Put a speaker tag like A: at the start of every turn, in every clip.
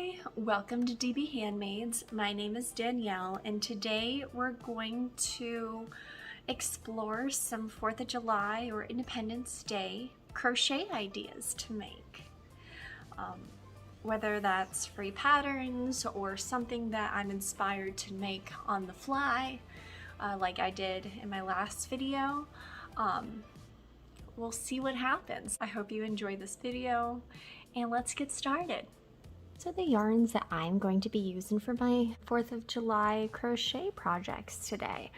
A: Hi, welcome to DBHandmades. My name is Danielle and today we're going to explore some 4th of July or Independence Day crochet ideas to make. Whether that's free patterns or something that I'm inspired to make on the fly, like I did in my last video. We'll see what happens. I hope you enjoy this video and let's get started. So the yarns that I'm going to be using for my 4th of July crochet projects today.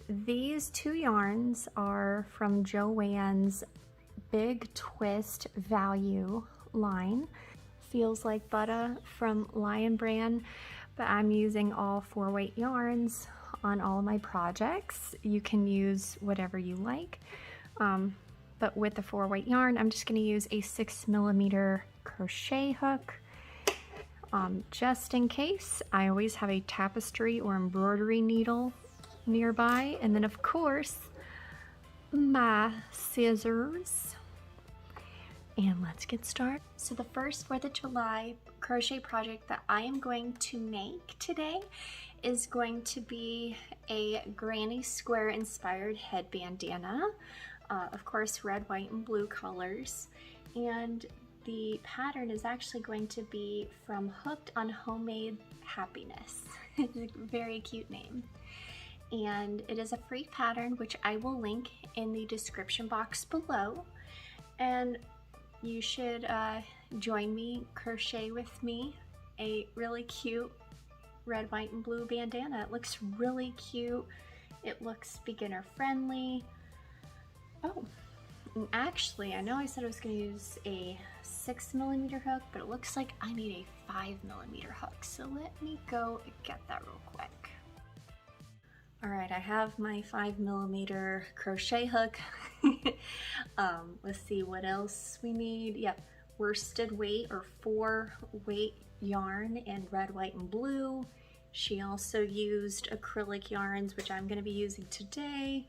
A: These two yarns are from Joann's Big Twist Value line. Feels Like Butter from Lion Brand, but I'm using all 4-weight yarns on all of my projects. You can use whatever you like, but with the 4-weight yarn, I'm just going to use a 6mm crochet hook. Just in case, I always have a tapestry or embroidery needle nearby, and then of course my scissors. And let's get started. So the first 4th of July crochet project that I am going to make today is going to be a granny square inspired head bandana. Of course, red, white, and blue colors. And the pattern is actually going to be from Hooked on Homemade Happiness. It's a very cute name. And it is a free pattern, which I will link in the description box below. And you should join me, crochet with me, a really cute red, white, and blue bandana. It looks really cute. It looks beginner friendly. Oh, and actually, I know I said I was going to use a 6mm hook, but it looks like I need a 5mm hook. So let me go get that real quick. All right, I have my 5mm crochet hook. Let's see what else we need. Yep, worsted weight or 4-weight yarn in red, white, and blue. She also used acrylic yarns, which I'm going to be using today.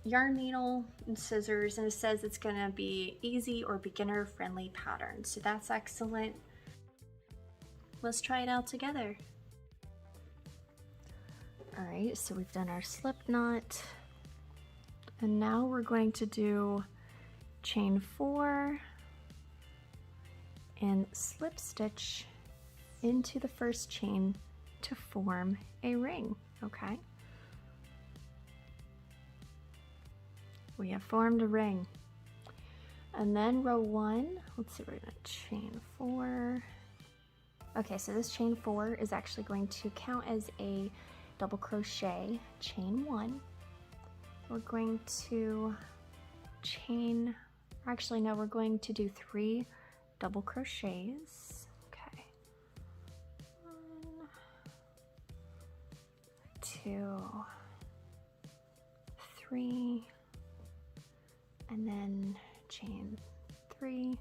A: Yarn needle and scissors, and it says it's going to be easy or beginner friendly pattern, so that's excellent. Let's try it out together. Alright, so we've done our slip knot, and now we're going to do chain 4 and slip stitch into the first chain to form a ring. Okay, we have formed a ring. And then row 1, let's see, we're gonna chain 4. Okay, so this chain 4 is actually going to count as a double crochet. Chain 1. We're going to chain, actually no, we're going to do 3 double crochets. Okay. 1, 2, 3. And then chain 3,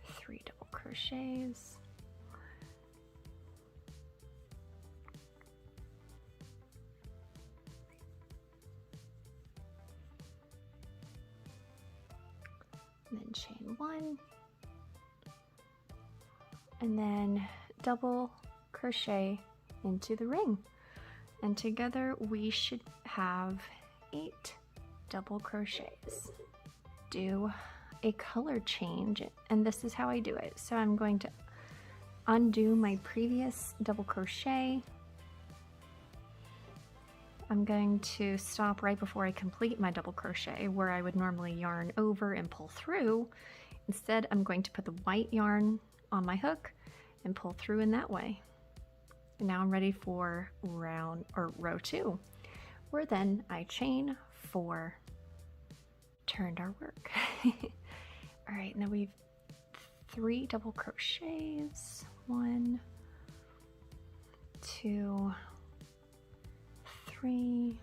A: 3 double crochets, and then chain 1, and then double crochet into the ring, and together we should have 8 double crochets. Do a color change, and this is how I do it. So I'm going to undo my previous double crochet. I'm going to stop right before I complete my double crochet where I would normally yarn over and pull through. Instead, I'm going to put the white yarn on my hook and pull through in that way. And now I'm ready for row 2, where then I chain 4, turned our work. All right, now we've 3 double crochets, 1, 2, 3.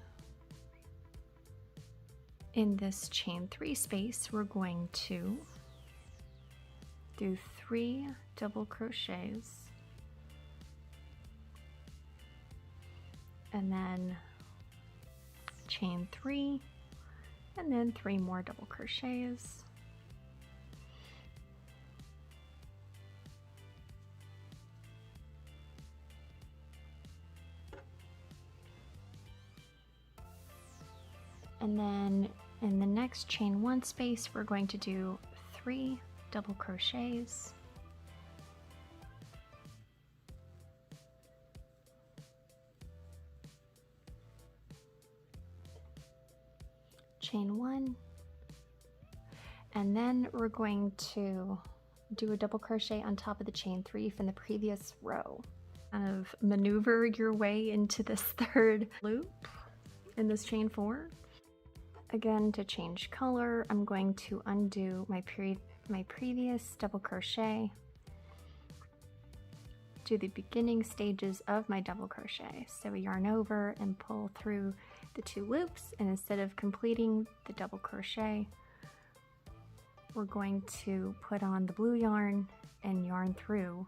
A: In this chain 3 space, we're going to do 3 double crochets, and then chain 3, and then 3 more double crochets, And then in the next chain 1 space, we're going to do 3 double crochets. Chain 1, and then we're going to do a double crochet on top of the chain 3 from the previous row. Kind of maneuver your way into this 3rd loop in this chain 4. Again, to change color, I'm going to undo my previous double crochet, do the beginning stages of my double crochet. So yarn over and pull through the 2 loops, and instead of completing the double crochet, we're going to put on the blue yarn and yarn through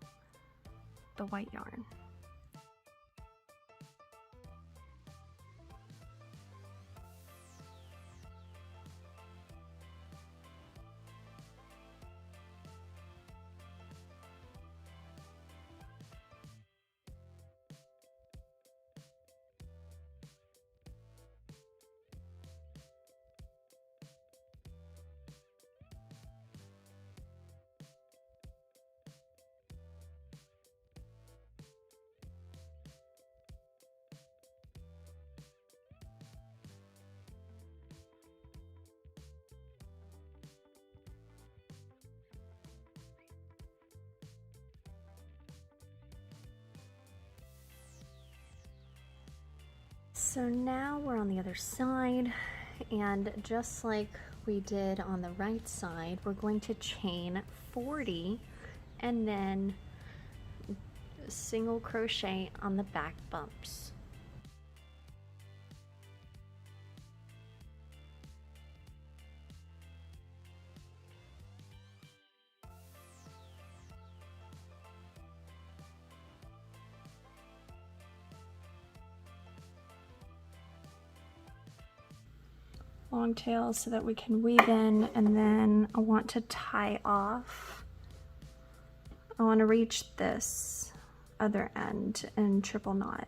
A: the white yarn. So now we're on the other side, and just like we did on the right side, we're going to chain 40 and then single crochet on the back bumps. Long tail so that we can weave in, and then I want to tie off. I want to reach this other end and triple knot.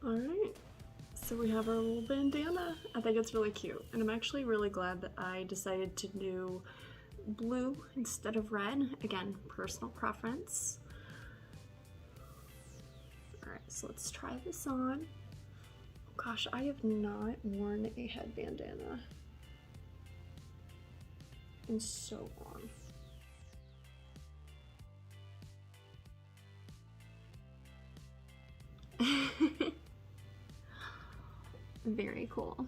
A: Alright, so we have our little bandana. I think it's really cute, and I'm actually really glad that I decided to do blue instead of red. Again, personal preference. Alright, so let's try this on. Gosh, I have not worn a head bandana in so long. Very cool.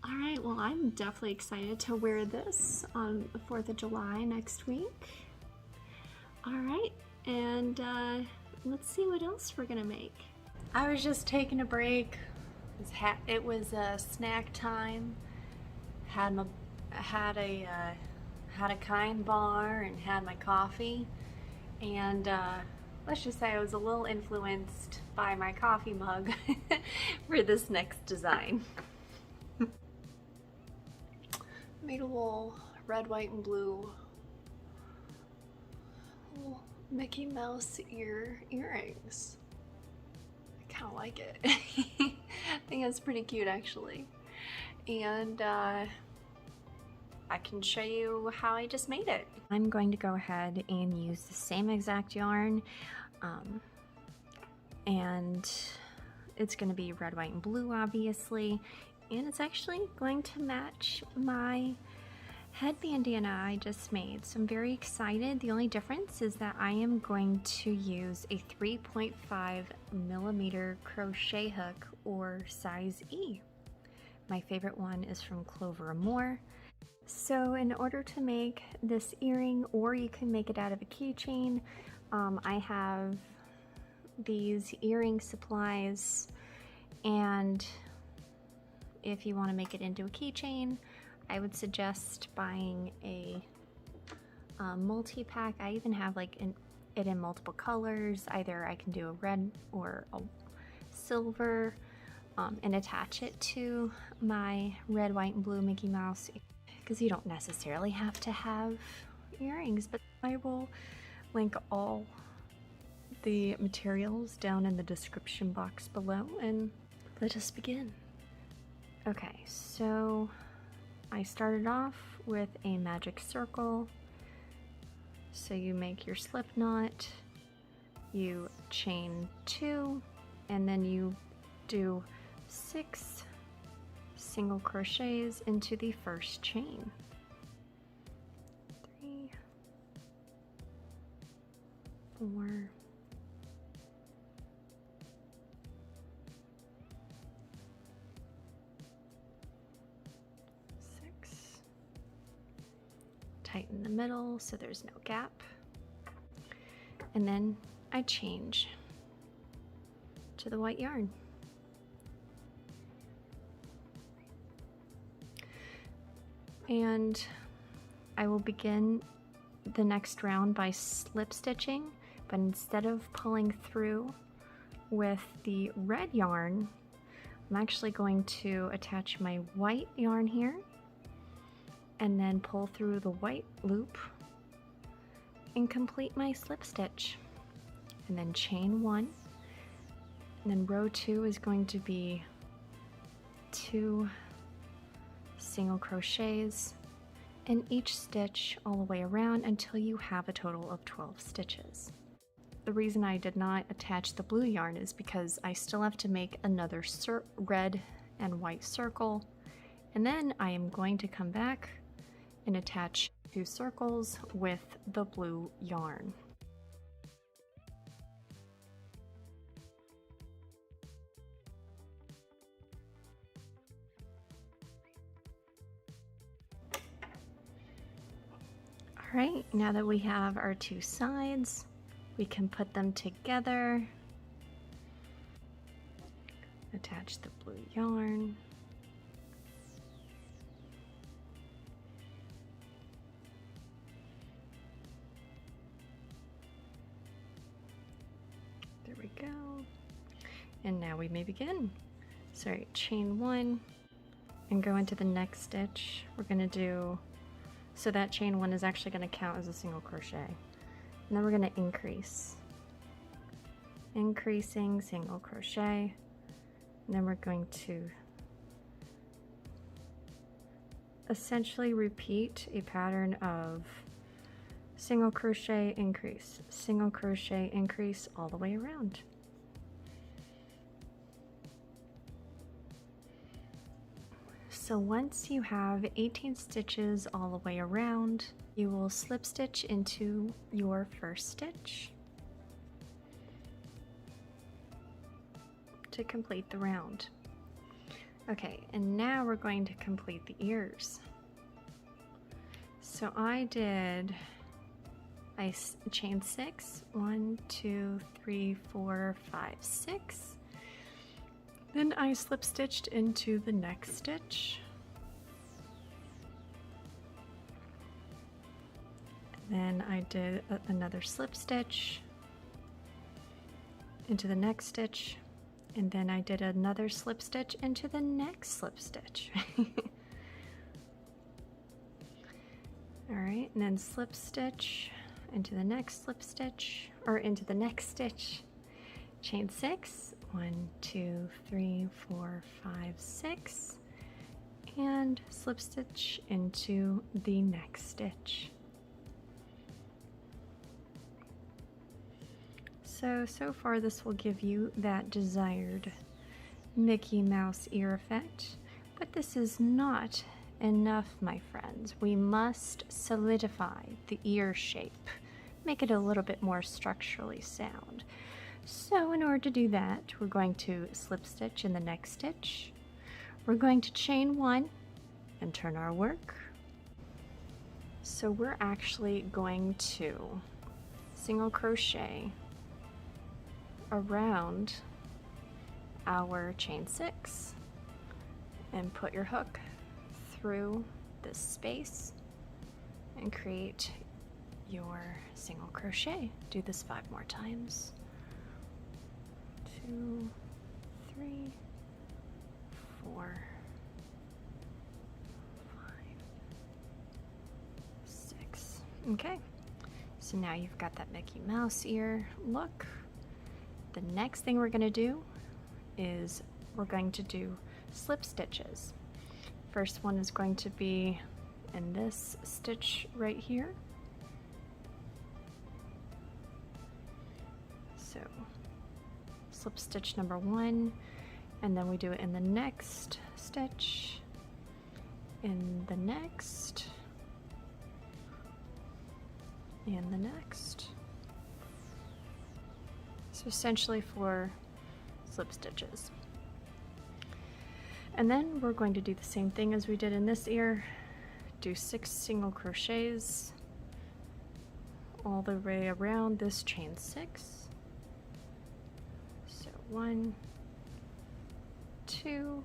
A: All right, well, I'm definitely excited to wear this on the 4th of July next week. All right, and let's see what else we're gonna make. I was just taking a break. It was snack time. Had a Kind bar and had my coffee, and let's just say I was a little influenced by my coffee mug for this next design. Made a little red, white, and blue little Mickey Mouse earrings. I kind of like it. I think it's pretty cute, actually. And I can show you how I just made it. I'm going to go ahead and use the same exact yarn, and it's going to be red, white, and blue, obviously, and it's actually going to match my head bandana I just made. So I'm very excited. The only difference is that I am going to use a 3.5 millimeter crochet hook, or size E. My favorite one is from Clover & More. So in order to make this earring, or you can make it out of a keychain, I have these earring supplies, and if you want to make it into a keychain, I would suggest buying a multi-pack. I even have like it in multiple colors. Either I can do a red or a silver, and attach it to my red, white, and blue Mickey Mouse, because you don't necessarily have to have earrings, but I will link all the materials down in the description box below, and let us begin. Okay, so I started off with a magic circle. So you make your slip knot, you chain 2, and then you do 6 single crochets into the first chain. 3, 4, 6. Tighten the middle so there's no gap. And then I change to the white yarn. And I will begin the next round by slip stitching, but instead of pulling through with the red yarn, I'm actually going to attach my white yarn here and then pull through the white loop and complete my slip stitch. And then chain 1, and then row 2 is going to be 2 single crochets in each stitch all the way around until you have a total of 12 stitches. The reason I did not attach the blue yarn is because I still have to make another red and white circle, and then I am going to come back and attach 2 circles with the blue yarn. Alright, now that we have our 2 sides, we can put them together. Attach the blue yarn. There we go. And now we may begin. So chain 1 and go into the next stitch. We're going to do, so that chain 1 is actually going to count as a single crochet. And then we're going to increase. Increasing single crochet. And then we're going to essentially repeat a pattern of single crochet, increase, single crochet, increase all the way around. So once you have 18 stitches all the way around, you will slip stitch into your first stitch to complete the round. Okay, and now we're going to complete the ears. So I chained 6, 1, 2, 3, 4, 5, 6. Then I slip stitched into the next stitch. Then I did another slip stitch into the next stitch, and then I did another slip stitch into the next slip stitch. All right, and then slip stitch into the next slip stitch, or into the next stitch, chain 6, 1, 2, 3, 4, 5, 6, and slip stitch into the next stitch. So far this will give you that desired Mickey Mouse ear effect, but this is not enough, my friends. We must solidify the ear shape, make it a little bit more structurally sound. So in order to do that, we're going to slip stitch in the next stitch. We're going to chain one and turn our work. So we're actually going to single crochet around our chain 6 and put your hook through this space and create your single crochet. Do this 5 more times. 2, 3, 4, 5, 6. Okay, so now you've got that Mickey Mouse ear look. The next thing we're going to do is we're going to do slip stitches. First one is going to be in this stitch right here. So slip stitch number 1, and then we do it in the next stitch, in the next, and the next. So essentially 4 slip stitches. And then we're going to do the same thing as we did in this ear. Do 6 single crochets all the way around this chain 6. So 1, 2,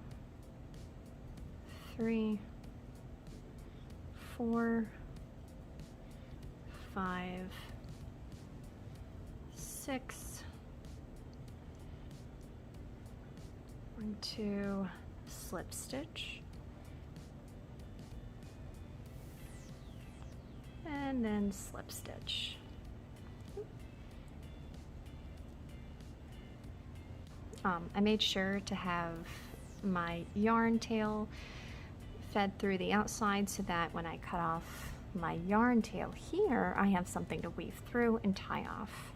A: 3, 4, 5, 6, 1, 2, slip stitch, and then slip stitch. I made sure to have my yarn tail fed through the outside so that when I cut off my yarn tail here, I have something to weave through and tie off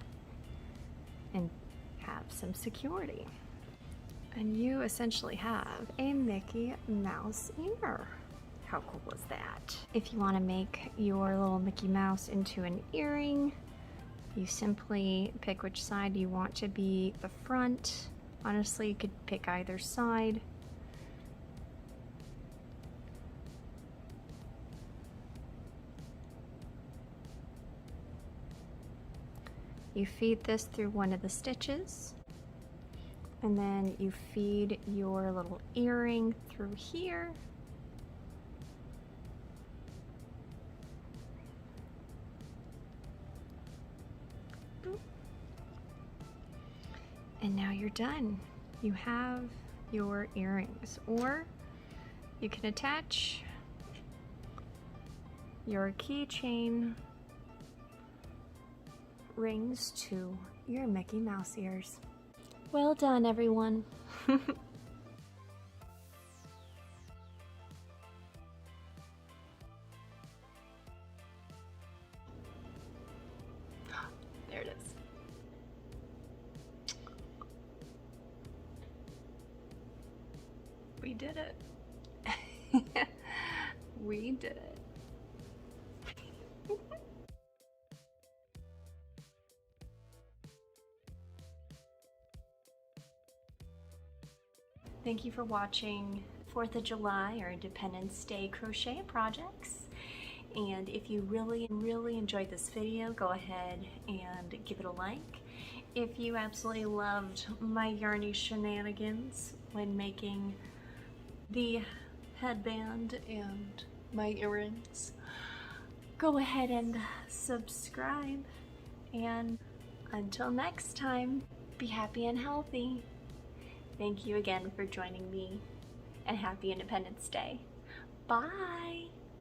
A: and have some security. And you essentially have a Mickey Mouse ear. How cool is that? If you want to make your little Mickey Mouse into an earring, you simply pick which side you want to be the front. Honestly, you could pick either side. You feed this through one of the stitches, and then you feed your little earring through here. And now you're done. You have your earrings, or you can attach your keychain rings to your Mickey Mouse ears. Well done, everyone. There it is. We did it. We did it. Thank you for watching 4th of July or Independence Day crochet projects. And if you really enjoyed this video, go ahead and give it a like. If you absolutely loved my yarny shenanigans when making the headband and my earrings, go ahead and subscribe. And until next time, be happy and healthy. Thank you again for joining me, and happy Independence Day. Bye!